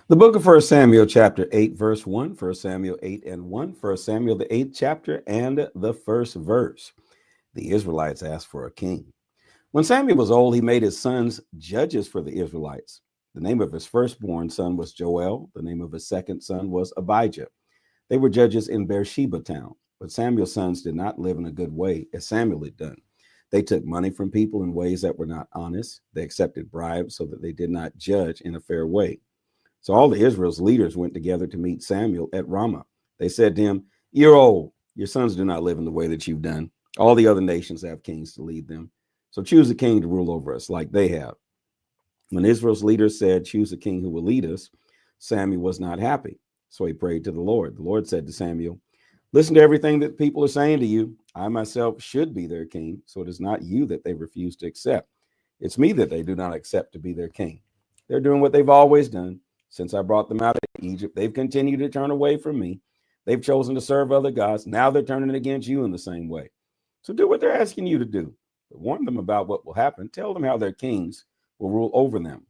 The book of First Samuel, chapter 8, verse 1, 1 Samuel 8 and 1, 1 Samuel, the 8th chapter, and the first verse. The Israelites asked for a king. When Samuel was old, he made his sons judges for the Israelites. The name of his firstborn son was Joel. The name of his second son was Abijah. They were judges in Beersheba town. But Samuel's sons did not live in a good way, as Samuel had done. They took money from people in ways that were not honest. They accepted bribes so that they did not judge in a fair way. So all the Israel's leaders went together to meet Samuel at Ramah. They said to him, "You're old. Your sons do not live in the way that you've done. All the other nations have kings to lead them. So choose a king to rule over us like they have." When Israel's leaders said, "Choose a king who will lead us," Samuel was not happy. So he prayed to the Lord. The Lord said to Samuel, "Listen to everything that people are saying to you. I myself should be their king. So it is not you that they refuse to accept. It's me that they do not accept to be their king. They're doing what they've always done. Since I brought them out of Egypt, they've continued to turn away from me. They've chosen to serve other gods. Now they're turning against you in the same way. So do what they're asking you to do. But warn them about what will happen. Tell them how their kings will rule over them."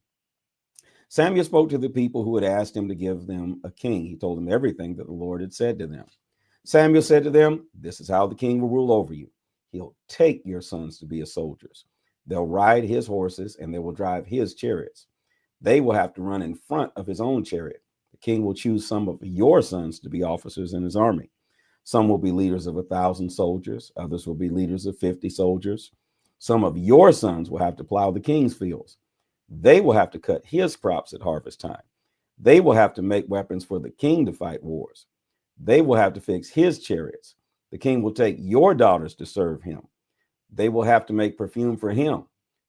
Samuel spoke to the people who had asked him to give them a king. He told them everything that the Lord had said to them. Samuel said to them, "This is how the king will rule over you. He'll take your sons to be his soldiers. They'll ride his horses and they will drive his chariots. They will have to run in front of his own chariot. The king will choose some of your sons to be officers in his army. Some will be leaders of 1,000 soldiers. Others will be leaders of 50 soldiers. Some of your sons will have to plow the king's fields. They will have to cut his crops at harvest time. They will have to make weapons for the king to fight wars. They will have to fix his chariots. The king will take your daughters to serve him. They will have to make perfume for him.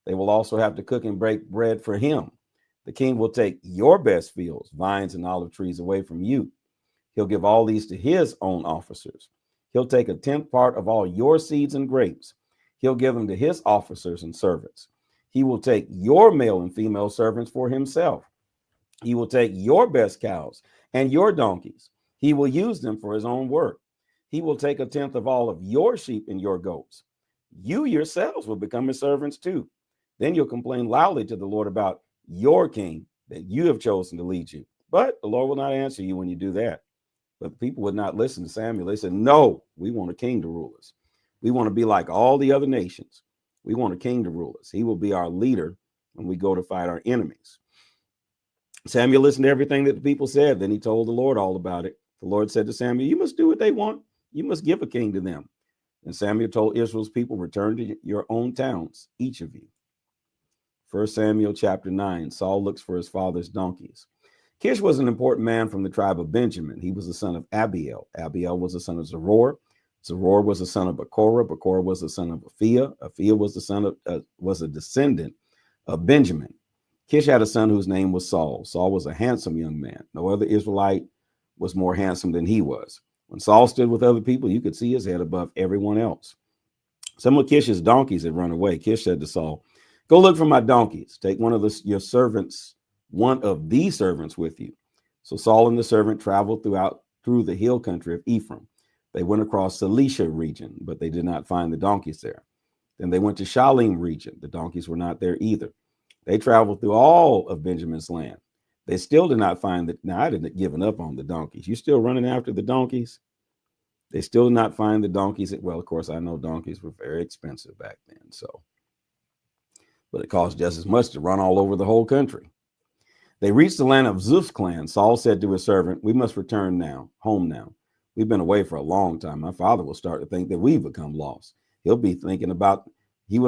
They will also have to cook and bake bread for him. The king will take your best fields, vines, and olive trees away from you. He'll give all these to his own officers. He'll take a tenth part of all your seeds and grapes. He'll give them to his officers and servants. He will take your male and female servants for himself. He will take your best cows and your donkeys. He will use them for his own work. He will take a tenth of all of your sheep and your goats. You yourselves will become his servants too. Then you'll complain loudly to the Lord about your king that you have chosen to lead you. But the Lord will not answer you when you do that." But the people would not listen to Samuel. They said, "No, we want a king to rule us. We want to be like all the other nations. We want a king to rule us. He will be our leader when we go to fight our enemies." Samuel listened to everything that the people said. Then he told the Lord all about it. The Lord said to Samuel, "You must do what they want. You must give a king to them." And Samuel told Israel's people, "Return to your own towns, each of you." 1 Samuel chapter 9, Saul looks for his father's donkeys. Kish was an important man from the tribe of Benjamin. He was the son of Abiel. Abiel was the son of Zeror. Zeror was the son of Bekorah. Bekorah was the son of Aphiah. Aphiah was the son of was a descendant of Benjamin. Kish had a son whose name was Saul. Saul was a handsome young man. No other Israelite was more handsome than he was. When Saul stood with other people, you could see his head above everyone else. Some of Kish's donkeys had run away. Kish said to Saul, "Go look for my donkeys. Take one of these servants with you." So Saul and the servant traveled through the hill country of Ephraim. They went across the Elisha region, but they did not find the donkeys there. Then they went to Shalim region. The donkeys were not there either. They traveled through all of Benjamin's land. They still did not find that. Now, I didn't given up on the donkeys. You still running after the donkeys? They still did not find the donkeys. Well, of course, I know donkeys were very expensive back then. But it cost just as much to run all over the whole country. They reached the land of Zuf's clan. Saul said to his servant, "We must return home now. We've been away for a long time. My father will start to think that we've become lost. He will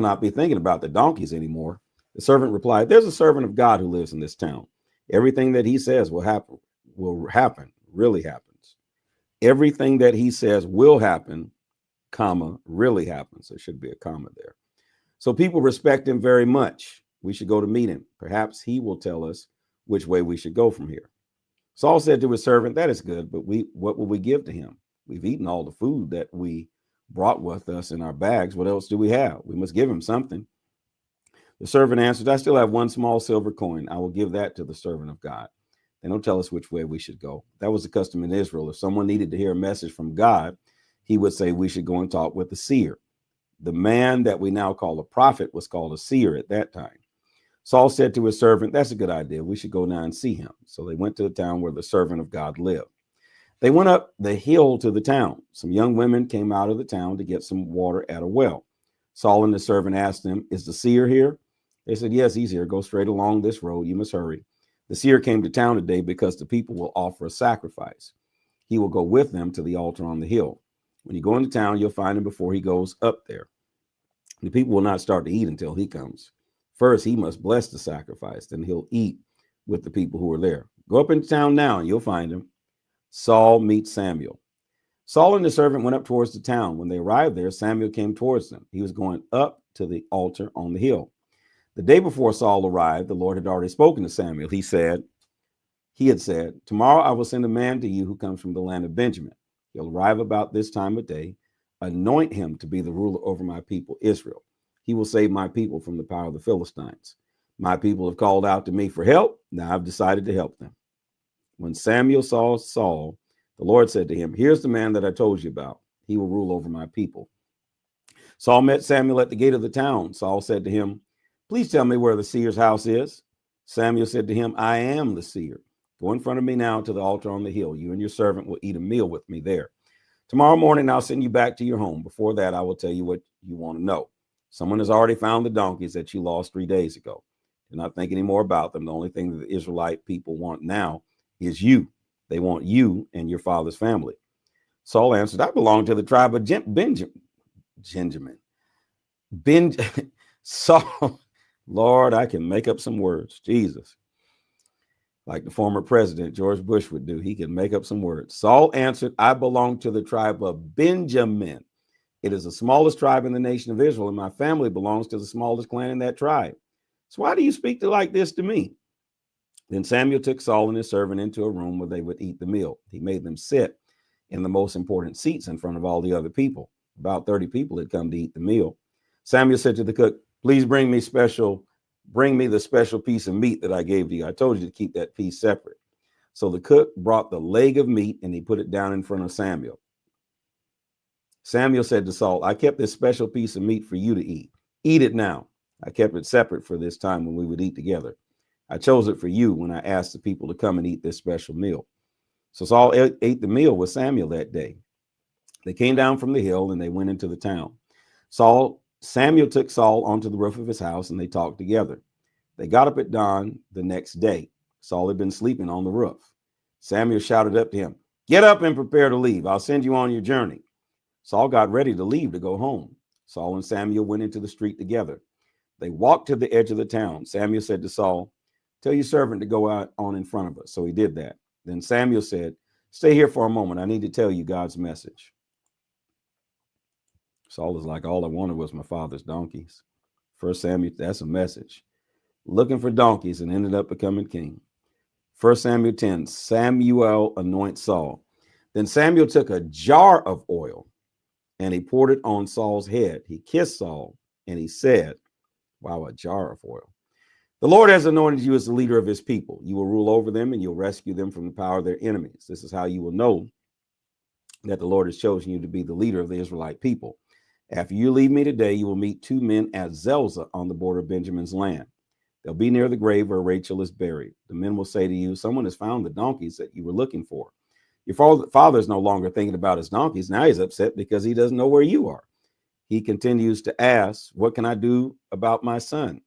not be thinking about the donkeys anymore." The servant replied, "There's a servant of God who lives in this town. Everything that he says will happen, really happens. Everything that he says will happen, comma, really happens." There should be a comma there. "So people respect him very much. We should go to meet him. Perhaps he will tell us which way we should go from here." Saul said to his servant, "That is good, but what will we give to him? We've eaten all the food that we brought with us in our bags. What else do we have? We must give him something." The servant answered, "I still have one small silver coin. I will give that to the servant of God. Then he'll tell us which way we should go." That was the custom in Israel. If someone needed to hear a message from God, he would say, "We should go and talk with the seer." The man that we now call a prophet was called a seer at that time. Saul said to his servant, "That's a good idea. We should go now and see him." So they went to the town where the servant of God lived. They went up the hill to the town. Some young women came out of the town to get some water at a well. Saul and the servant asked them, "Is the seer here?" They said, "Yes, he's here. Go straight along this road. You must hurry. The seer came to town today because the people will offer a sacrifice. He will go with them to the altar on the hill. When you go into town, you'll find him before he goes up there. The people will not start to eat until he comes. First, he must bless the sacrifice. Then he'll eat with the people who are there. Go up into town now and you'll find him." Saul meets Samuel. Saul and the servant went up towards the town. When they arrived there, Samuel came towards them. He was going up to the altar on the hill. The day before Saul arrived, the Lord had already spoken to Samuel. He had said, "Tomorrow I will send a man to you who comes from the land of Benjamin. He'll arrive about this time of day. Anoint him to be the ruler over my people, Israel. He will save my people from the power of the Philistines. My people have called out to me for help. Now I've decided to help them." When Samuel saw Saul, the Lord said to him, "Here's the man that I told you about. He will rule over my people." Saul met Samuel at the gate of the town. Saul said to him, "Please tell me where the seer's house is." Samuel said to him, "I am the seer. Go in front of me now to the altar on the hill. You and your servant will eat a meal with me there. Tomorrow morning, I'll send you back to your home. Before that, I will tell you what you want to know. Someone has already found the donkeys that you lost 3 days ago. Do not think any more about them. The only thing that the Israelite people want now is you. They want you and your father's family." Saul answered, "I belong to the tribe of Benjamin. Saul, Lord, I can make up some words. Jesus. Like the former president, George Bush, would do. He can make up some words. Saul answered, "I belong to the tribe of Benjamin. It is the smallest tribe in the nation of Israel, and my family belongs to the smallest clan in that tribe. So why do you speak like this to me?" Then Samuel took Saul and his servant into a room where they would eat the meal. He made them sit in the most important seats in front of all the other people. About 30 people had come to eat the meal. Samuel said to the cook, "Please bring me the special piece of meat that I gave you. I told you to keep that piece separate." So the cook brought the leg of meat and he put it down in front of Samuel. Samuel said to Saul, "I kept this special piece of meat for you to eat. Eat it now. I kept it separate for this time when we would eat together. I chose it for you when I asked the people to come and eat this special meal." So Saul ate the meal with Samuel that day. They came down from the hill and they went into the town. Samuel took Saul onto the roof of his house and they talked together. They got up at dawn the next day. Saul had been sleeping on the roof. Samuel shouted up to him, "Get up and prepare to leave. I'll send you on your journey." Saul got ready to leave to go home. Saul and Samuel went into the street together. They walked to the edge of the town. Samuel said to Saul, "Tell your servant to go out on in front of us." So he did that. Then Samuel said, "Stay here for a moment. I need to tell you God's message." Saul is like, "All I wanted was my father's donkeys." First Samuel, that's a message. Looking for donkeys and ended up becoming king. 1 Samuel 10, Samuel anoints Saul. Then Samuel took a jar of oil and he poured it on Saul's head. He kissed Saul and he said, wow, a jar of oil. "The Lord has anointed you as the leader of his people. You will rule over them and you'll rescue them from the power of their enemies. This is how you will know that the Lord has chosen you to be the leader of the Israelite people. After you leave me today, you will meet 2 men at Zelzah on the border of Benjamin's land. They'll be near the grave where Rachel is buried. The men will say to you, 'Someone has found the donkeys that you were looking for.' Your father is no longer thinking about his donkeys. Now he's upset because he doesn't know where you are. He continues to ask, 'What can I do about my son?'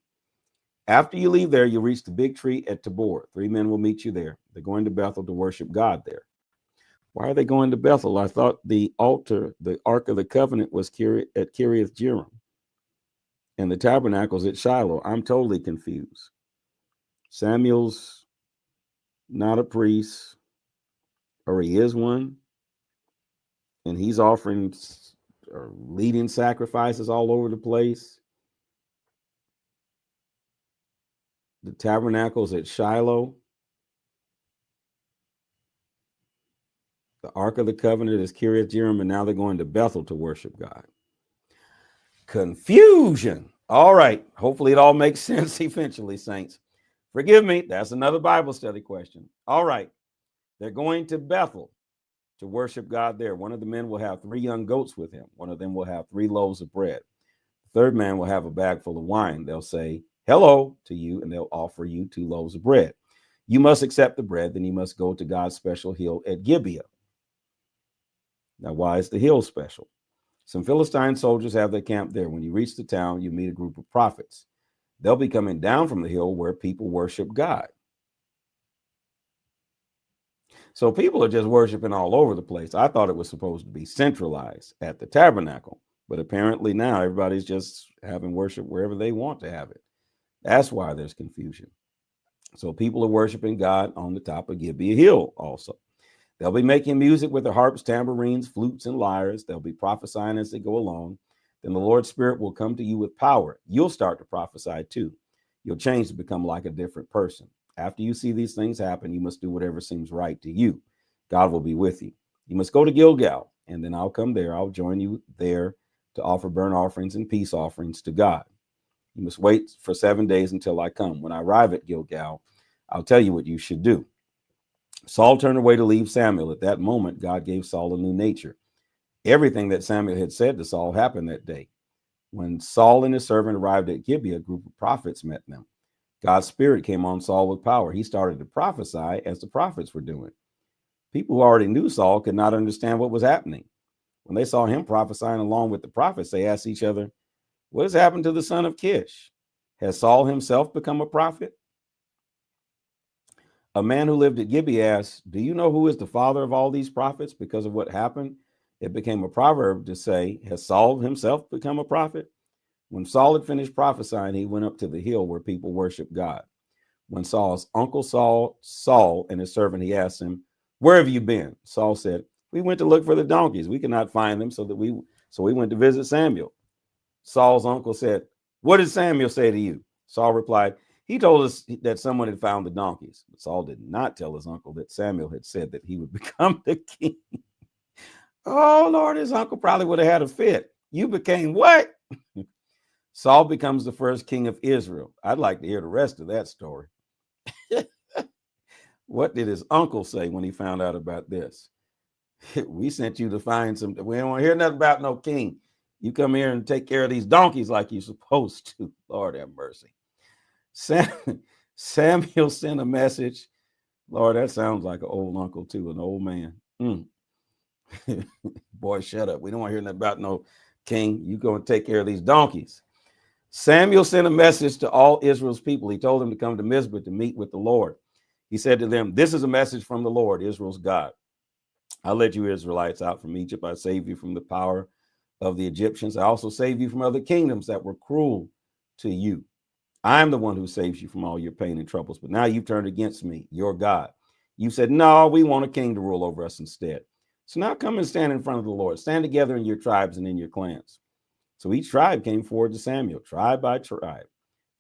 After you leave there, you'll reach the big tree at Tabor. 3 men will meet you there. They're going to Bethel to worship God there." Why are they going to Bethel? I thought the altar, the Ark of the Covenant, was at Kiriath Jearim, and the tabernacle's at Shiloh. I'm totally confused. Samuel's not a priest, or he is one, and he's offering or leading sacrifices all over the place. The tabernacle's at Shiloh. The Ark of the Covenant is Kiriath Jearim, and now they're going to Bethel to worship God. Confusion. All right. Hopefully it all makes sense eventually, saints. Forgive me. That's another Bible study question. All right. They're going to Bethel to worship God there. One of the men will have 3 young goats with him. One of them will have 3 loaves of bread. The third man will have a bag full of wine. They'll say, hello to you, and they'll offer you 2 loaves of bread. You must accept the bread, then you must go to God's special hill at Gibeah. Now, why is the hill special? Some Philistine soldiers have their camp there. When you reach the town, you meet a group of prophets. They'll be coming down from the hill where people worship God. So people are just worshiping all over the place. I thought it was supposed to be centralized at the tabernacle, but apparently now everybody's just having worship wherever they want to have it. That's why there's confusion. So people are worshiping God on the top of Gibeah Hill also. They'll be making music with their harps, tambourines, flutes, and lyres. They'll be prophesying as they go along. Then the Lord's Spirit will come to you with power. You'll start to prophesy too. You'll change to become like a different person. After you see these things happen, you must do whatever seems right to you. God will be with you. You must go to Gilgal, and then I'll come there. I'll join you there to offer burnt offerings and peace offerings to God. You must wait for 7 days until I come. When I arrive at Gilgal, I'll tell you what you should do. Saul turned away to leave Samuel. At that moment, God gave Saul a new nature. Everything that Samuel had said to Saul happened that day. When Saul and his servant arrived at Gibeah, a group of prophets met them. God's Spirit came on Saul with power. He started to prophesy as the prophets were doing. People who already knew Saul could not understand what was happening. When they saw him prophesying along with the prophets, they asked each other, "What has happened to the son of Kish? Has Saul himself become a prophet?" A man who lived at Gibeah asked, "Do you know who is the father of all these prophets?" Because of what happened, it became a proverb to say, "Has Saul himself become a prophet?" When Saul had finished prophesying, he went up to the hill where people worship God. When Saul's uncle saw Saul and his servant, he asked him, "Where have you been?" Saul said, "We went to look for the donkeys. We could not find them, so we went to visit Samuel." Saul's uncle said, "What did Samuel say to you?" Saul replied, "He told us that someone had found the donkeys." But Saul did not tell his uncle that Samuel had said that he would become the king. Oh, Lord, his uncle probably would have had a fit. You became what? Saul becomes the first king of Israel. I'd like to hear the rest of that story. What did his uncle say when he found out about this? We sent you to find some. We don't want to hear nothing about no king. You come here and take care of these donkeys like you're supposed to. Lord have mercy. Samuel sent a message. Lord, that sounds like an old uncle too, an old man. Boy, shut up. We don't want to hear nothing about no king. You go and take care of these donkeys. Samuel sent a message to all Israel's people. He told them to come to Mizpah to meet with the Lord. He said to them, "This is a message from the Lord, Israel's God. I led you Israelites out from Egypt. I saved you from the power of the Egyptians. I also saved you from other kingdoms that were cruel to you. I'm the one who saves you from all your pain and troubles. But now you've turned against me, your God. You said, 'No, we want a king to rule over us instead.' So now come and stand in front of the Lord. Stand together in your tribes and in your clans." So each tribe came forward to Samuel, tribe by tribe.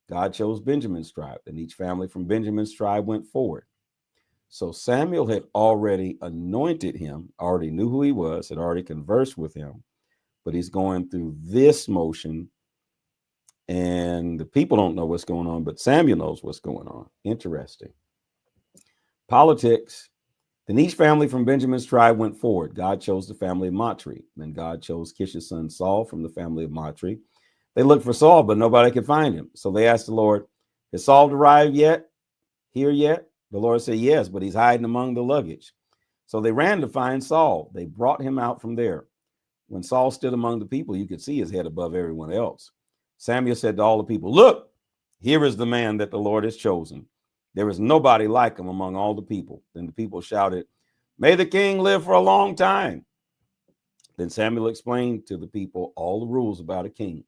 God chose Benjamin's tribe, and each family from Benjamin's tribe went forward. So Samuel had already anointed him, already knew who he was, had already conversed with him, but he's going through this motion, and the people don't know what's going on, but Samuel knows what's going on. Interesting. Politics. Then each family from Benjamin's tribe went forward. God chose the family of Matri. Then God chose Kish's son Saul from the family of Matri. They looked for Saul, but nobody could find him. So they asked the Lord, "Has Saul arrived yet? Here yet?" The Lord said, "Yes, but he's hiding among the luggage." So they ran to find Saul. They brought him out from there. When Saul stood among the people, you could see his head above everyone else. Samuel said to all the people, "Look, here is the man that the Lord has chosen. There is nobody like him among all the people." Then the people shouted, "May the king live for a long time." Then Samuel explained to the people all the rules about a king.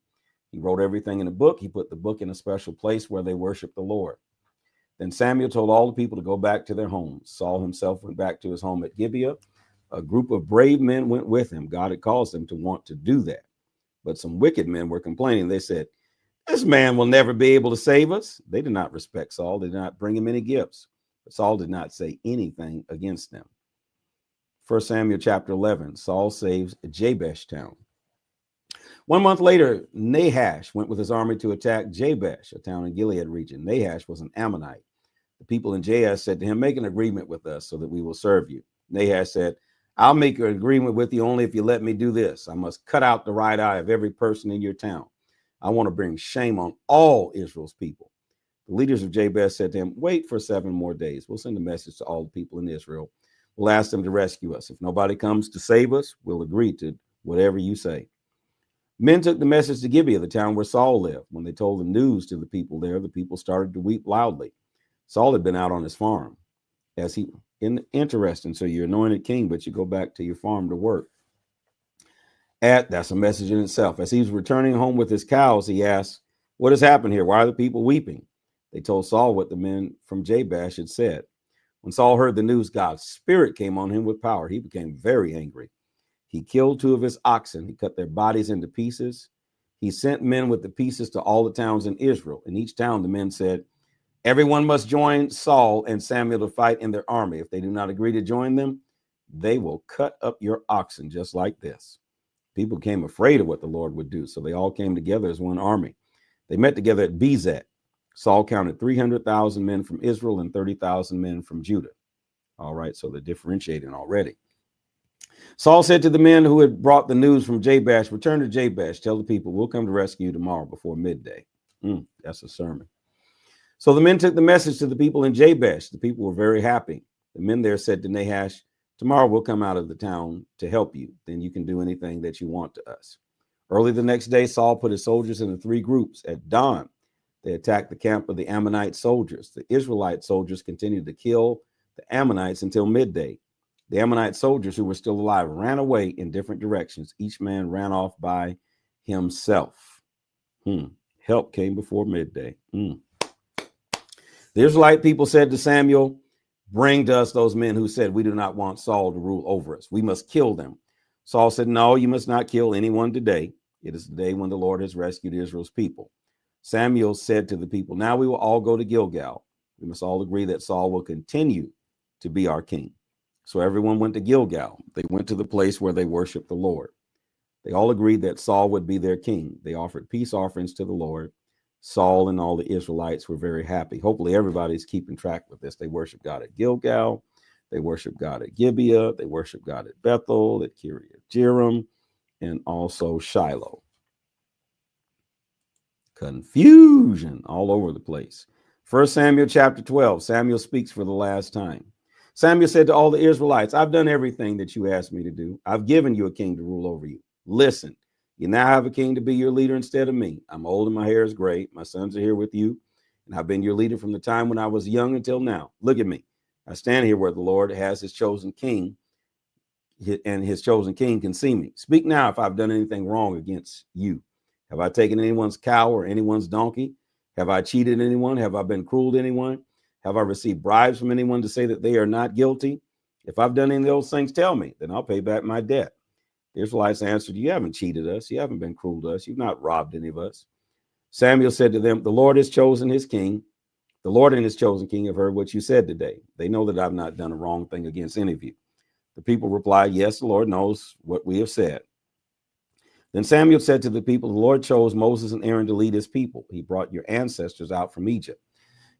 He wrote everything in a book. He put the book in a special place where they worship the Lord. Then Samuel told all the people to go back to their homes. Saul himself went back to his home at Gibeah. A group of brave men went with him. God had caused them to want to do that. But some wicked men were complaining. They said, "This man will never be able to save us." They did not respect Saul. They did not bring him any gifts. But Saul did not say anything against them. 1 Samuel chapter 11, Saul saves Jabesh town. 1 month later, Nahash went with his army to attack Jabesh, a town in Gilead region. Nahash was an Ammonite. The people in Jabesh said to him, "Make an agreement with us so that we will serve you." Nahash said, "I'll make an agreement with you only if you let me do this. I must cut out the right eye of every person in your town. I want to bring shame on all Israel's people. The leaders of Jabesh said to him, wait for 7 more days. We'll send a message to all the people in Israel. We'll ask them to rescue us. If nobody comes to save us, we'll agree to whatever you say. Men took the message to Gibeah, the town where Saul lived. When they told the news to the people there, the people started to weep loudly. Saul had been out on his farm. Interesting. So you're anointed king, but you go back to your farm to work. That's a message in itself. As he was returning home with his cows, he asked, what has happened here? Why are the people weeping? They told Saul what the men from Jabesh had said. When Saul heard the news, God's spirit came on him with power. He became very angry. He killed 2 of his oxen. He cut their bodies into pieces. He sent men with the pieces to all the towns in Israel. In each town, the men said, everyone must join Saul and Samuel to fight in their army. If they do not agree to join them, they will cut up your oxen just like this. People became afraid of what the Lord would do, so they all came together as one army. They met together at Bezek. Saul counted 300,000 men from Israel and 30,000 men from Judah. All right, so they're differentiating already. Saul said to the men who had brought the news from Jabesh, return to Jabesh, tell the people, we'll come to rescue you tomorrow before midday. That's a sermon. So the men took the message to the people in Jabesh. The people were very happy. The men there said to Nahash, tomorrow we'll come out of the town to help you. Then you can do anything that you want to us. Early the next day, Saul put his soldiers into 3 groups. At dawn, they attacked the camp of the Ammonite soldiers. The Israelite soldiers continued to kill the Ammonites until midday. The Ammonite soldiers who were still alive ran away in different directions. Each man ran off by himself. Help came before midday. The Israelite people said to Samuel, bring to us those men who said, we do not want Saul to rule over us. We must kill them. Saul said, no, you must not kill anyone today. It is the day when the Lord has rescued Israel's people. Samuel said to the people, now we will all go to Gilgal. We must all agree that Saul will continue to be our king. So everyone went to Gilgal. They went to the place where they worshiped the Lord. They all agreed that Saul would be their king. They offered peace offerings to the Lord. Saul and all the Israelites were very happy. Hopefully everybody's keeping track with this. They worship God at Gilgal. They worship God at Gibeah. They worship God at Bethel, at Kiriath Jearim, and also Shiloh. Confusion all over the place. 1 Samuel chapter 12. Samuel speaks for the last time. Samuel said to all the Israelites, I've done everything that you asked me to do. I've given you a king to rule over you. Listen, you now have a king to be your leader instead of me. I'm old and my hair is gray. My sons are here with you, and I've been your leader from the time when I was young until now. Look at me. I stand here where the Lord has his chosen king, and his chosen king can see me. Speak now if I've done anything wrong against you. Have I taken anyone's cow or anyone's donkey? Have I cheated anyone? Have I been cruel to anyone? Have I received bribes from anyone to say that they are not guilty? If I've done any of those things, tell me, then I'll pay back my debt. The Israelites answered, you haven't cheated us. You haven't been cruel to us. You've not robbed any of us. Samuel said to them, the Lord has chosen his king. The Lord and his chosen king have heard what you said today. They know that I've not done a wrong thing against any of you. The people replied, yes, the Lord knows what we have said. Then Samuel said to the people, the Lord chose Moses and Aaron to lead his people. He brought your ancestors out from Egypt.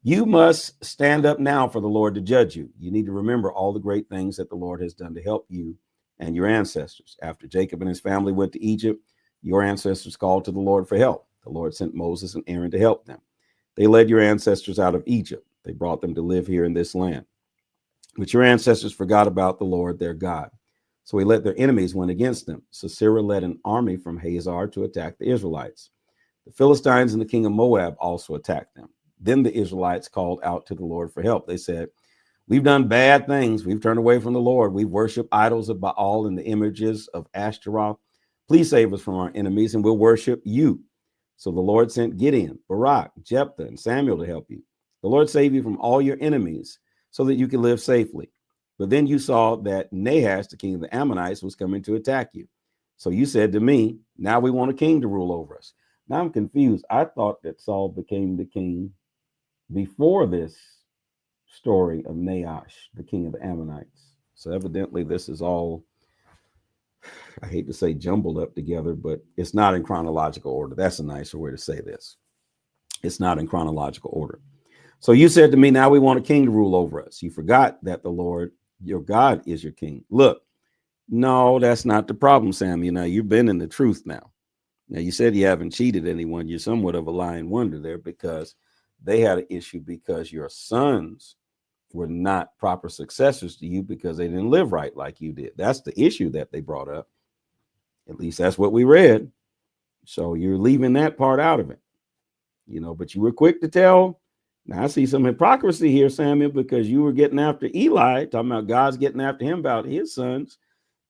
You must stand up now for the Lord to judge you. You need to remember all the great things that the Lord has done to help you and your ancestors. After Jacob and his family went to Egypt, your ancestors called to the Lord for help. The Lord sent Moses and Aaron to help them. They led your ancestors out of Egypt. They brought them to live here in this land. But your ancestors forgot about the Lord their God. So he let their enemies win against them. Sisera led an army from Hazar to attack the Israelites. The Philistines and the king of Moab also attacked them. Then the Israelites called out to the Lord for help. They said, we've done bad things. We've turned away from the Lord. We've worshiped idols of Baal and the images of Ashtaroth. Please save us from our enemies and we'll worship you. So the Lord sent Gideon, Barak, Jephthah, and Samuel to help you. The Lord saved you from all your enemies so that you can live safely. But then you saw that Nahash, the king of the Ammonites, was coming to attack you. So you said to me, now we want a king to rule over us. Now I'm confused. I thought that Saul became the king before this story of Nahash, the king of the Ammonites. So evidently this is all, I hate to say jumbled up together, but it's not in chronological order. That's a nicer way to say this. It's not in chronological order. So you said to me, now we want a king to rule over us. You forgot that the Lord, your God, is your king. Look, no, that's not the problem, Samuel. Now you've been in the truth now. Now, you said you haven't cheated anyone. You're somewhat of a lying wonder there, because they had an issue because your sons were not proper successors to you because they didn't live right like you did. That's the issue that they brought up. At least that's what we read. So you're leaving that part out of it, but you were quick to tell. Now I see some hypocrisy here, Samuel, because you were getting after Eli, talking about God's getting after him about his sons.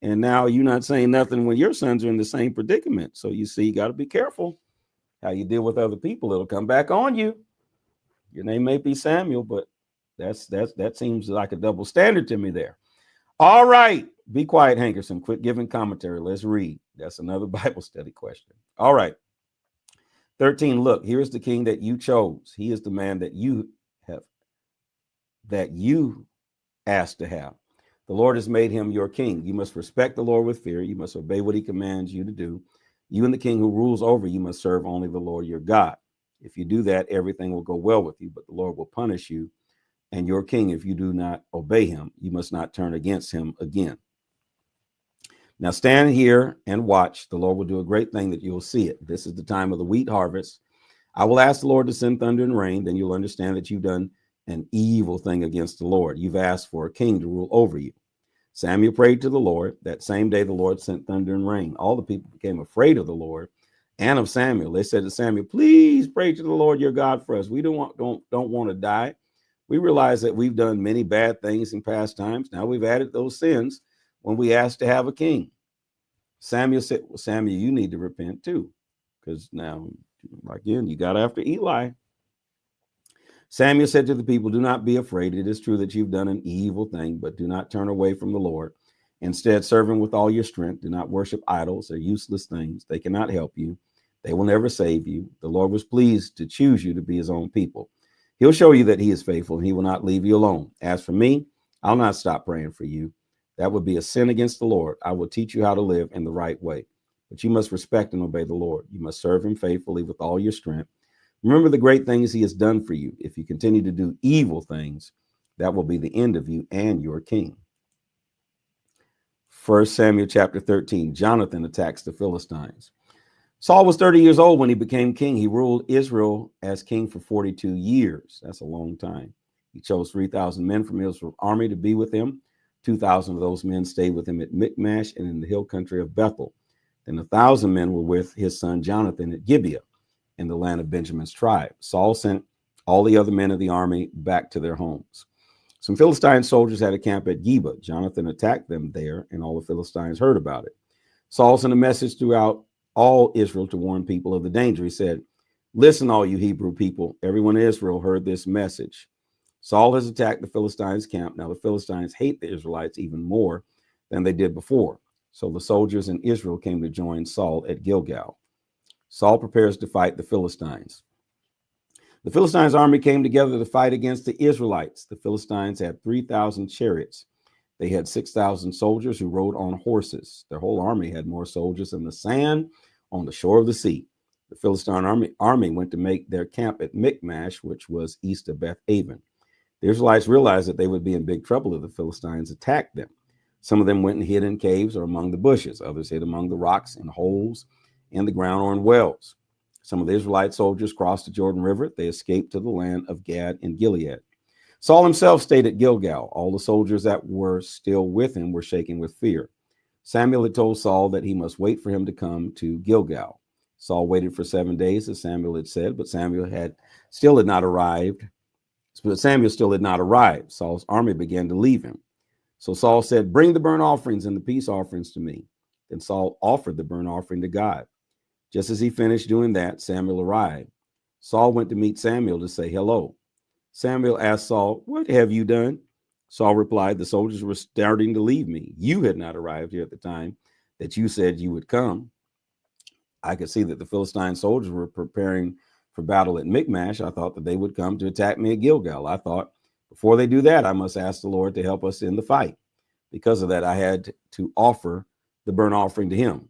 And now you're not saying nothing when your sons are in the same predicament. So you see, you got to be careful how you deal with other people. It'll come back on you. Your name may be Samuel, but that seems like a double standard to me there. All right. Be quiet, Hankerson. Quit giving commentary. Let's read. That's another Bible study question. All right. 13. Look, here's the king that you chose. He is the man that you asked to have. The Lord has made him your king. You must respect the Lord with fear. You must obey what he commands you to do. You and the king who rules over you must serve only the Lord your God. If you do that, everything will go well with you, but the Lord will punish you and your king if you do not obey him. You must not turn against him again. Now stand here and watch. The Lord will do a great thing that you'll see it. This is the time of the wheat harvest. I will ask the Lord to send thunder and rain. Then you'll understand that you've done an evil thing against the Lord. You've asked for a king to rule over you. Samuel prayed to the Lord. That same day, the Lord sent thunder and rain. All the people became afraid of the Lord and of Samuel. They said to Samuel, please pray to the Lord your God for us. We don't want to die. We realize that we've done many bad things in past times. Now we've added those sins when we asked to have a king. Samuel said, well, Samuel, you need to repent too, because now, again, you got after Eli. Samuel said to the people, do not be afraid. It is true that you've done an evil thing, but do not turn away from the Lord. Instead, serve him with all your strength. Do not worship idols or useless things. They cannot help you. They will never save you. The Lord was pleased to choose you to be his own people. He'll show you that he is faithful and he will not leave you alone. As for me, I'll not stop praying for you. That would be a sin against the Lord. I will teach you how to live in the right way. But you must respect and obey the Lord. You must serve him faithfully with all your strength. Remember the great things he has done for you. If you continue to do evil things, that will be the end of you and your king. 1 Samuel chapter 13, Jonathan attacks the Philistines. Saul was 30 years old when he became king. He ruled Israel as king for 42 years. That's a long time. He chose 3,000 men from Israel's army to be with him. 2,000 of those men stayed with him at Michmash and in the hill country of Bethel. Then 1,000 men were with his son Jonathan at Gibeah in the land of Benjamin's tribe. Saul sent all the other men of the army back to their homes. Some Philistine soldiers had a camp at Gibeah. Jonathan attacked them there, and all the Philistines heard about it. Saul sent a message throughout all Israel to warn people of the danger. He said, listen, all you Hebrew people, everyone in Israel heard this message. Saul has attacked the Philistines' camp. Now the Philistines hate the Israelites even more than they did before. So the soldiers in Israel came to join Saul at Gilgal. Saul prepares to fight the Philistines. The Philistines' army came together to fight against the Israelites. The Philistines had 3,000 chariots. They had 6,000 soldiers who rode on horses. Their whole army had more soldiers than the sand on the shore of the sea. The Philistine army went to make their camp at Michmash, which was east of Beth Aven. The Israelites realized that they would be in big trouble if the Philistines attacked them. Some of them went and hid in caves or among the bushes. Others hid among the rocks and holes in the ground or in wells. Some of the Israelite soldiers crossed the Jordan River. They escaped to the land of Gad and Gilead. Saul himself stayed at Gilgal. All the soldiers that were still with him were shaking with fear. Samuel had told Saul that he must wait for him to come to Gilgal. Saul waited for 7 days, as Samuel had said, but Samuel still had not arrived. Saul's army began to leave him. So Saul said, bring the burnt offerings and the peace offerings to me. Then Saul offered the burnt offering to God. Just as he finished doing that, Samuel arrived. Saul went to meet Samuel to say hello. Samuel asked Saul, what have you done? Saul replied, the soldiers were starting to leave me. You had not arrived here at the time that you said you would come. I could see that the Philistine soldiers were preparing for battle at Michmash. I thought that they would come to attack me at Gilgal. I thought, before they do that, I must ask the Lord to help us in the fight. Because of that, I had to offer the burnt offering to him.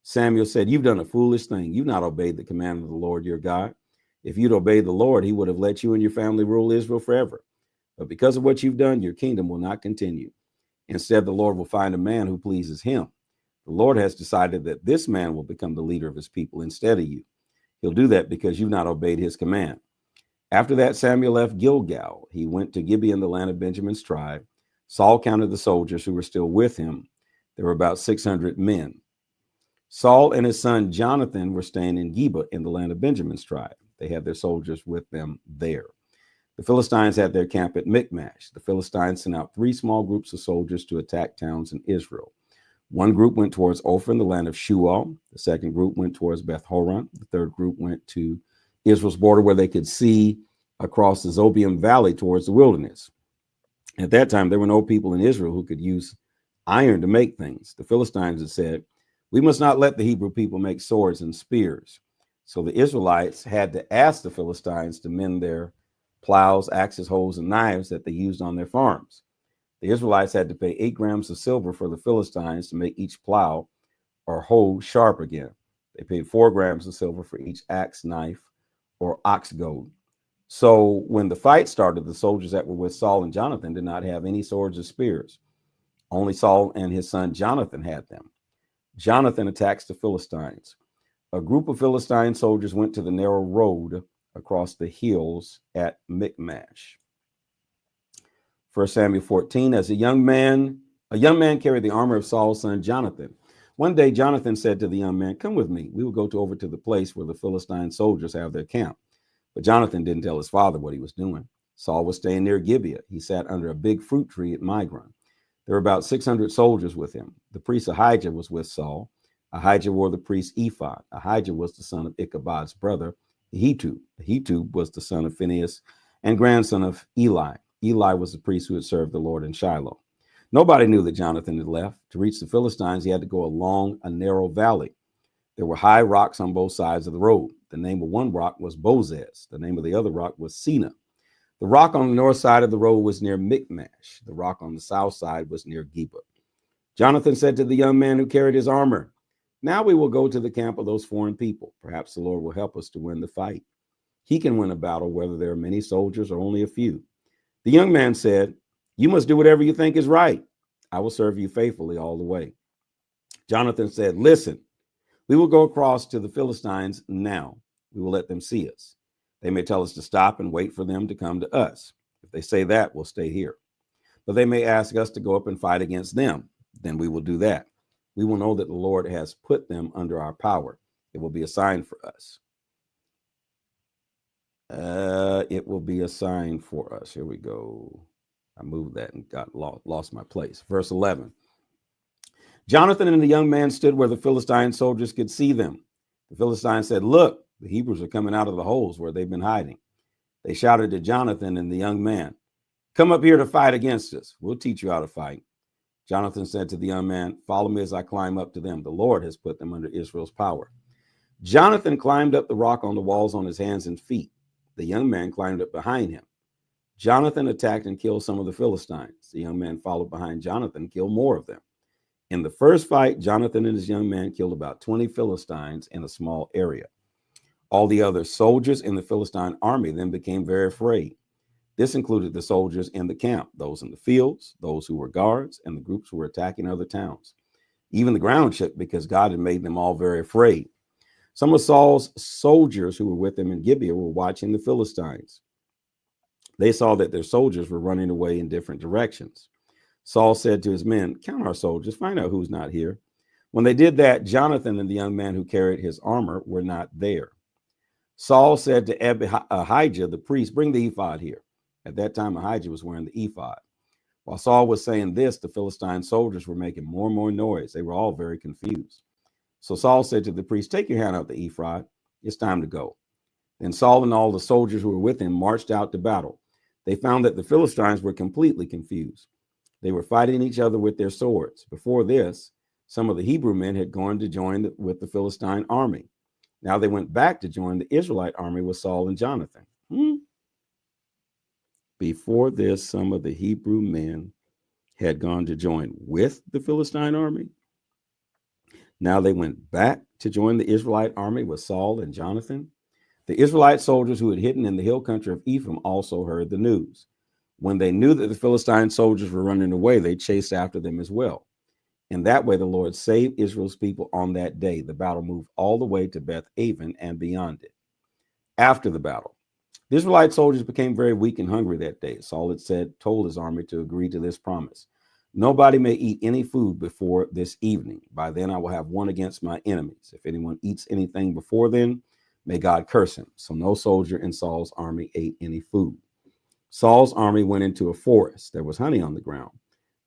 Samuel said, you've done a foolish thing. You've not obeyed the command of the Lord your God. If you'd obeyed the Lord, he would have let you and your family rule Israel forever. But because of what you've done, your kingdom will not continue. Instead, the Lord will find a man who pleases him. The Lord has decided that this man will become the leader of his people instead of you. He'll do that because you've not obeyed his command. After that, Samuel left Gilgal. He went to Gibeah in the land of Benjamin's tribe. Saul counted the soldiers who were still with him. There were about 600 men. Saul and his son Jonathan were staying in Gibeah in the land of Benjamin's tribe. They had their soldiers with them there. The Philistines had their camp at Michmash. The Philistines sent out 3 small groups of soldiers to attack towns in Israel. One group went towards Ophir in the land of Shual. The second group went towards Beth Horon. The third group went to Israel's border where they could see across the Zobium Valley towards the wilderness. At that time, there were no people in Israel who could use iron to make things. The Philistines had said, "We must not let the Hebrew people make swords and spears." So the Israelites had to ask the Philistines to mend their plows, axes, hoes, and knives that they used on their farms. The Israelites had to pay 8 grams of silver for the Philistines to make each plow or hoe sharp again. They paid 4 grams of silver for each axe, knife, or ox goad. So when the fight started, the soldiers that were with Saul and Jonathan did not have any swords or spears. Only Saul and his son Jonathan had them. Jonathan attacks the Philistines. A group of Philistine soldiers went to the narrow road across the hills at Michmash. 1 Samuel 14, as a young man carried the armor of Saul's son Jonathan. One day Jonathan said to the young man, "Come with me. We will go over to the place where the Philistine soldiers have their camp." But Jonathan didn't tell his father what he was doing. Saul was staying near Gibeah. He sat under a big fruit tree at Migron. There were about 600 soldiers with him. The priest Ahijah was with Saul. Ahijah wore the priest's ephod. Ahijah was the son of Ichabod's brother, Ahitub. Ahitub was the son of Phinehas and grandson of Eli. Eli was the priest who had served the Lord in Shiloh. Nobody knew that Jonathan had left. To reach the Philistines, he had to go along a narrow valley. There were high rocks on both sides of the road. The name of one rock was Bozez. The name of the other rock was Sina. The rock on the north side of the road was near Michmash. The rock on the south side was near Gibeah. Jonathan said to the young man who carried his armor, "Now we will go to the camp of those foreign people. Perhaps the Lord will help us to win the fight. He can win a battle whether there are many soldiers or only a few." The young man said, "You must do whatever you think is right. I will serve you faithfully all the way." Jonathan said, "Listen, we will go across to the Philistines now. We will let them see us. They may tell us to stop and wait for them to come to us. If they say that, we'll stay here. But they may ask us to go up and fight against them. Then we will do that. We will know that the Lord has put them under our power. It will be a sign for us." It will be a sign for us. Here we go. I moved that and got lost my place. Verse 11. Jonathan and the young man stood where the Philistine soldiers could see them. The Philistines said, "Look, the Hebrews are coming out of the holes where they've been hiding." They shouted to Jonathan and the young man, "Come up here to fight against us. We'll teach you how to fight." Jonathan said to the young man, "Follow me as I climb up to them. The Lord has put them under Israel's power." Jonathan climbed up the rock on the walls on his hands and feet. The young man climbed up behind him. Jonathan attacked and killed some of the Philistines. The young man followed behind Jonathan and killed more of them. In the first fight, Jonathan and his young man killed about 20 Philistines in a small area. All the other soldiers in the Philistine army then became very afraid. This included the soldiers in the camp, those in the fields, those who were guards, and the groups who were attacking other towns. Even the ground shook because God had made them all very afraid. Some of Saul's soldiers who were with him in Gibeah were watching the Philistines. They saw that their soldiers were running away in different directions. Saul said to his men, "Count our soldiers, find out who's not here." When they did that, Jonathan and the young man who carried his armor were not there. Saul said to Ahijah, the priest, "Bring the ephod here." At that time, Ahijah was wearing the ephod. While Saul was saying this, the Philistine soldiers were making more and more noise. They were all very confused. So Saul said to the priest, "Take your hand out the ephod. It's time to go." Then Saul and all the soldiers who were with him marched out to battle. They found that the Philistines were completely confused. They were fighting each other with their swords. Before this, some of the Hebrew men had gone to join with the Philistine army. Now they went back to join the Israelite army with Saul and Jonathan. Before this, some of the Hebrew men had gone to join with the Philistine army. Now they went back to join the Israelite army with Saul and Jonathan. The Israelite soldiers who had hidden in the hill country of Ephraim also heard the news. When they knew that the Philistine soldiers were running away, they chased after them as well. In that way, the Lord saved Israel's people on that day. The battle moved all the way to Beth Aven and beyond it. After the battle, the Israelite soldiers became very weak and hungry that day. Saul had told his army to agree to this promise. Nobody may eat any food before this evening. By then I will have won against my enemies. If anyone eats anything before then, may God curse him. So no soldier in Saul's army ate any food. Saul's army went into a forest. There was honey on the ground.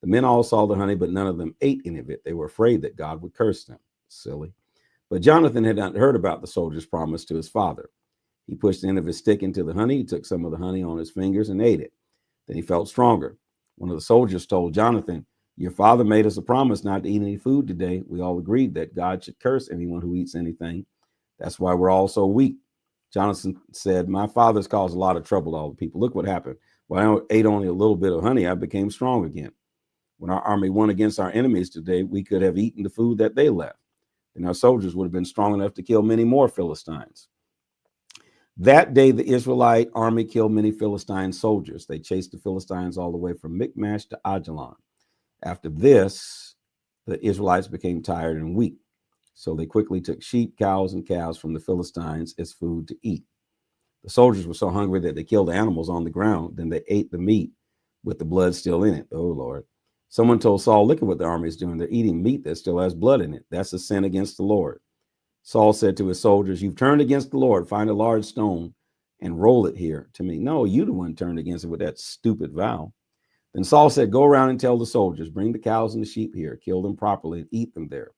The men all saw the honey, but none of them ate any of it. They were afraid that God would curse them. Silly. But Jonathan had not heard about the soldier's promise to his father. He pushed the end of his stick into the honey. He took some of the honey on his fingers and ate it. Then he felt stronger. One of the soldiers told Jonathan, your father made us a promise not to eat any food today. We all agreed that God should curse anyone who eats anything. That's why we're all so weak. Jonathan said, my father's caused a lot of trouble to all the people. Look what happened. When I ate only a little bit of honey, I became strong again. When our army won against our enemies today, we could have eaten the food that they left, and our soldiers would have been strong enough to kill many more Philistines. That day, the Israelite army killed many Philistine soldiers. They chased the Philistines all the way from Michmash to Ajalon. After this, the Israelites became tired and weak. So they quickly took sheep, cows, and calves from the Philistines as food to eat. The soldiers were so hungry that they killed animals on the ground. Then they ate the meat with the blood still in it. Oh, Lord. Someone told Saul, look at what the army is doing. They're eating meat that still has blood in it. That's a sin against the Lord. Saul said to his soldiers, you've turned against the Lord. Find a large stone and roll it here to me. No, you the one turned against it with that stupid vow. Then Saul said, go around and tell the soldiers, bring the cows and the sheep here, kill them properly and eat them there.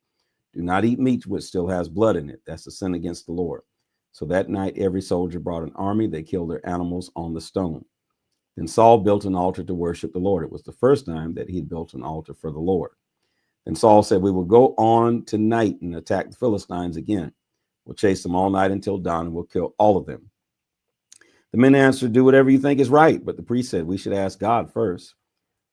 Do not eat meat which still has blood in it. That's a sin against the Lord. So that night, every soldier brought an army. They killed their animals on the stone. Then Saul built an altar to worship the Lord. It was the first time that he had built an altar for the Lord. Then Saul said, we will go on tonight and attack the Philistines again. We'll chase them all night until dawn, and we'll kill all of them. The men answered, do whatever you think is right. But the priest said, we should ask God first.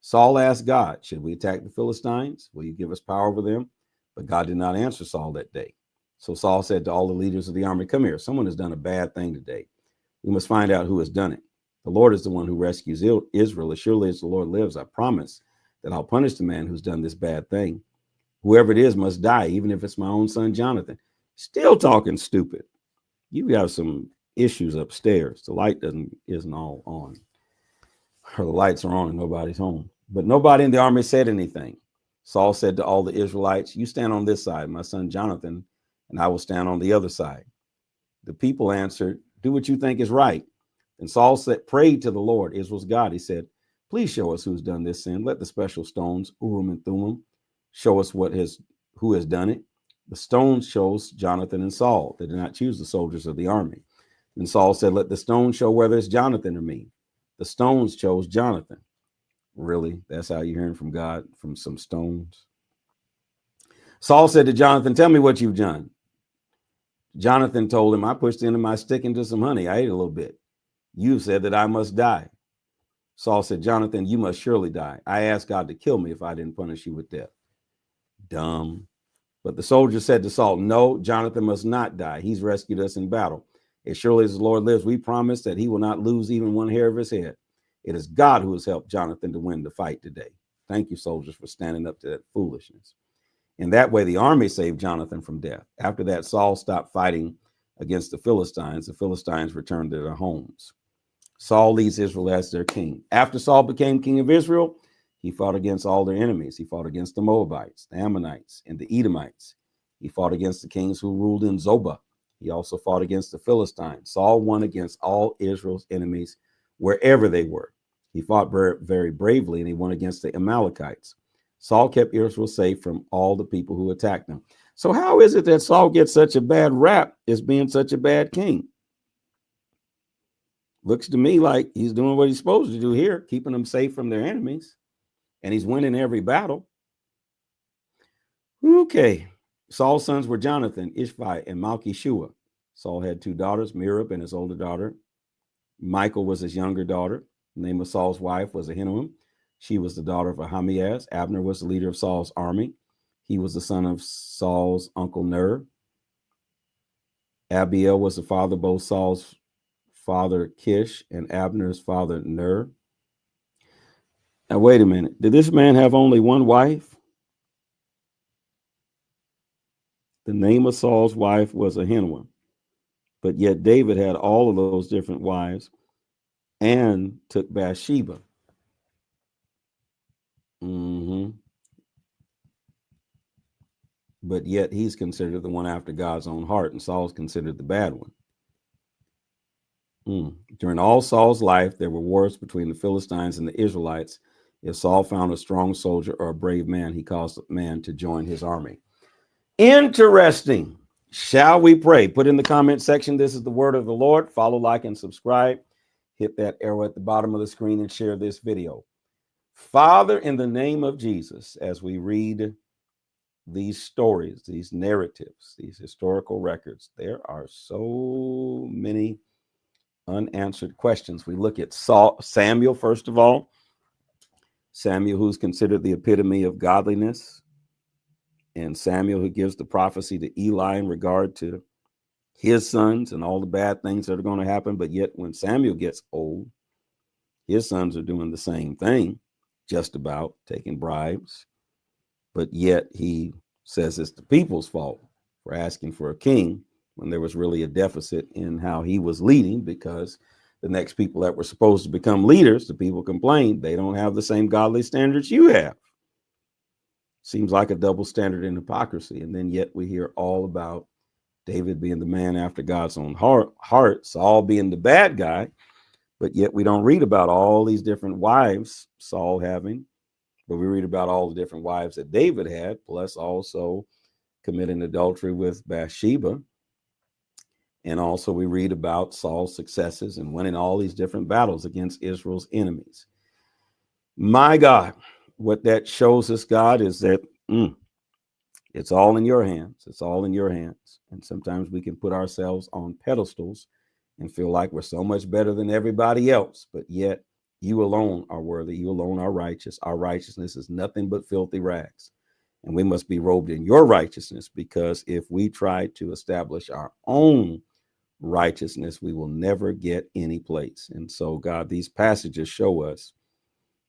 Saul asked God, should we attack the Philistines? Will you give us power over them? But God did not answer Saul that day. So Saul said to all the leaders of the army, come here. Someone has done a bad thing today. We must find out who has done it. The Lord is the one who rescues Israel. As surely as the Lord lives, I promise that I'll punish the man who's done this bad thing. Whoever it is must die, even if it's my own son, Jonathan. Still talking stupid. You have some issues upstairs. The light isn't all on. Or the lights are on and nobody's home. But nobody in the army said anything. Saul said to all the Israelites, you stand on this side, my son Jonathan, and I will stand on the other side. The people answered, do what you think is right. And Saul prayed to the Lord, Israel's God. He said, please show us who's done this sin. Let the special stones, Urim and Thummim, show us who has done it. The stones chose Jonathan and Saul. They did not choose the soldiers of the army. And Saul said, let the stones show whether it's Jonathan or me. The stones chose Jonathan. Really? That's how you're hearing from God, from some stones? Saul said to Jonathan, tell me what you've done. Jonathan told him, I pushed the end of my stick into some honey. I ate a little bit. You said that I must die. Saul said, Jonathan, you must surely die. I asked God to kill me if I didn't punish you with death. Dumb. But the soldier said to Saul, no, Jonathan must not die. He's rescued us in battle. As surely as the Lord lives, we promise that he will not lose even one hair of his head. It is God who has helped Jonathan to win the fight today. Thank you, soldiers, for standing up to that foolishness. In that way, the army saved Jonathan from death. After that, Saul stopped fighting against the Philistines. The Philistines returned to their homes. Saul leads Israel as their king. After Saul became king of Israel, he fought against all their enemies. He fought against the Moabites, the Ammonites, and the Edomites. He fought against the kings who ruled in Zobah. He also fought against the Philistines. Saul won against all Israel's enemies wherever they were. He fought very bravely, and he won against the Amalekites. Saul kept Israel safe from all the people who attacked them. So how is it that Saul gets such a bad rap as being such a bad king? Looks to me like he's doing what he's supposed to do here, keeping them safe from their enemies, and he's winning every battle. Okay. Saul's sons were Jonathan, Ishvi, and Malchishua. Saul had two daughters, Merab and his older daughter. Michal was his younger daughter. The name of Saul's wife was Ahinoam. She was the daughter of Ahimaaz. Abner was the leader of Saul's army. He was the son of Saul's uncle Ner. Abiel was the father of both Saul's father Kish and Abner's father Ner. Now, wait a minute. Did this man have only one wife? The name of Saul's wife was Ahinoam, but yet David had all of those different wives and took Bathsheba. hmm But yet he's considered the one after God's own heart, and Saul's considered the bad one. During all Saul's life, there were wars between the Philistines and the Israelites. If Saul found a strong soldier or a brave man, he caused a man to join his army. Interesting. Shall we pray? Put in the comment section, this is the word of the Lord. Follow, like, and subscribe. Hit that arrow at the bottom of the screen and share this video. Father, in the name of Jesus, as we read these stories, these narratives, these historical records, there are so many unanswered questions. We look at Samuel, first of all. Samuel, who's considered the epitome of godliness, and Samuel, who gives the prophecy to Eli in regard to his sons and all the bad things that are going to happen. But yet when Samuel gets old, his sons are doing the same thing, just about taking bribes. But yet he says it's the people's fault for asking for a king when there was really a deficit in how he was leading, because the next people that were supposed to become leaders, the people complained, they don't have the same godly standards you have. Seems like a double standard in hypocrisy. And then yet we hear all about David being the man after God's own heart, Saul being the bad guy, but yet we don't read about all these different wives Saul having, but we read about all the different wives that David had, plus also committing adultery with Bathsheba. And also we read about Saul's successes and winning all these different battles against Israel's enemies. My God, what that shows us, God, is that it's all in your hands. It's all in your hands. And sometimes we can put ourselves on pedestals and feel like we're so much better than everybody else, but yet you alone are worthy. You alone are righteous. Our righteousness is nothing but filthy rags. And we must be robed in your righteousness, because if we try to establish our own righteousness, we will never get any place. And so, God, these passages show us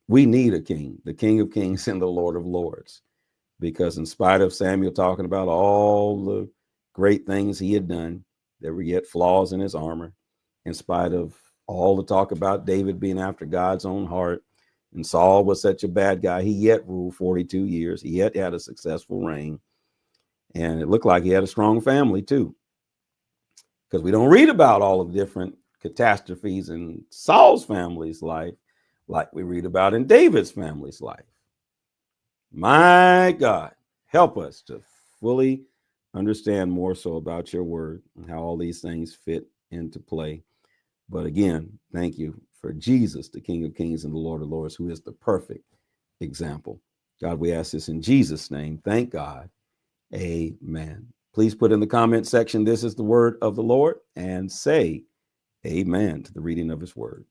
we need a king, the King of Kings and the Lord of Lords, because in spite of Samuel talking about all the great things he had done, there were yet flaws in his armor. In spite of all the talk about David being after God's own heart, and Saul was such a bad guy, he yet ruled 42 years. He yet had a successful reign. And it looked like he had a strong family too, because we don't read about all of the different catastrophes in Saul's family's life like we read about in David's family's life. My God, help us to fully understand more so about your word and how all these things fit into play. But again, thank you for Jesus, the King of Kings and the Lord of Lords, who is the perfect example. God, we ask this in Jesus' name. Thank God. Amen. Please put in the comment section, this is the word of the Lord, and say amen to the reading of his word.